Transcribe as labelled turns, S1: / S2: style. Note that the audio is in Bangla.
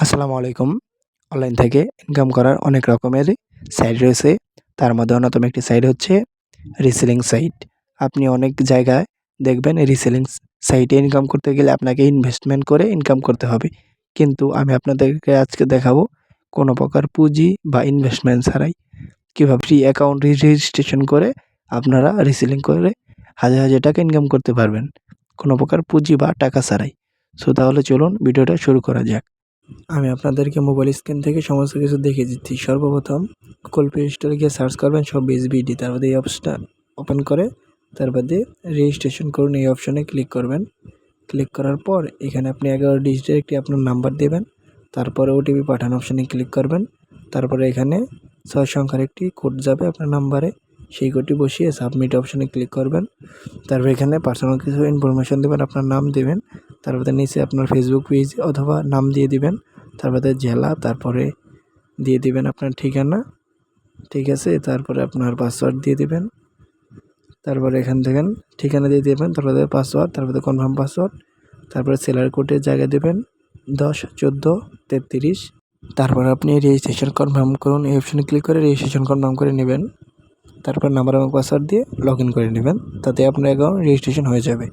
S1: আসসালামু আলাইকুম। অনলাইন থেকে ইনকাম করার অনেক রকমের সাইট রয়েছে। তার মধ্যে অন্যতম একটি সাইট হচ্ছে রিসেলিং সাইট। আপনি অনেক জায়গায় দেখবেন রিসেলিং সাইটে ইনকাম করতে গেলে আপনাকে ইনভেস্টমেন্ট করে ইনকাম করতে হবে। কিন্তু আমি আপনাদেরকে আজকে দেখাবো কোনো প্রকার পুঁজি বা ইনভেস্টমেন্ট ছাড়াই কীভাবে ফ্রি অ্যাকাউন্ট রেজিস্ট্রেশন করে আপনারা রিসেলিং করে হাজার, হাজার টাকা ইনকাম করতে পারবেন। কোনো প্রকার পুঁজি বা টাকা ছাড়াই। সো তাহলে চলুন ভিডিওটা শুরু করা যাক। আমি আপনাদেরকে মোবাইল স্ক্রিন থেকে সমস্ত কিছু দেখিয়ে দিচ্ছি। সর্বপ্রথম গুগল প্লে স্টোরে গিয়ে সার্চ করবেন শপবিজ বিডি, তার বাদে এই অপশনটা ওপেন করে তার বাদে রেজিস্ট্রেশন করুন এই অপশনে ক্লিক করবেন। ক্লিক করার পর এখানে আপনি 11 ডিজিটের একটি আপনার নাম্বার দেবেন, তারপরে ওটিপি পাঠানো অপশনে ক্লিক করবেন। তারপরে এখানে 6 সংখ্যার একটি কোড যাবে আপনার নাম্বারে, সেই কোডটি বসিয়ে সাবমিট অপশনে ক্লিক করবেন। তারপর এখানে পার্সোনাল কিছু ইনফরমেশন দেবেন, আপনার নাম দেবেন, তারপরে নিচে আপনার ফেসবুক পেজ অথবা নাম দিয়ে দিবেন, তারপরে জেলা, তারপরে দিয়ে দিবেন আপনার ঠিকানা, ঠিক আছে। তারপরে আপনার পাসওয়ার্ড দিয়ে দিবেন, তারপরে এখান থেকে ঠিকানা দিয়ে দেবেন, তারপরে পাসওয়ার্ড, তারপরে কনফার্ম পাসওয়ার্ড, তারপরে সেলার কোডের জায়গা দেবেন 10 14 33। তারপর আপনি রেজিস্ট্রেশন কনফার্ম করুন এই অপশনে ক্লিক করে রেজিস্ট্রেশন কনফার্ম করে নেবেন। তারপর নাম্বার এবং পাসওয়ার্ড দিয়ে লগ ইন করে নেবেন, তাতে আপনার অ্যাকাউন্ট রেজিস্ট্রেশন হয়ে যাবে।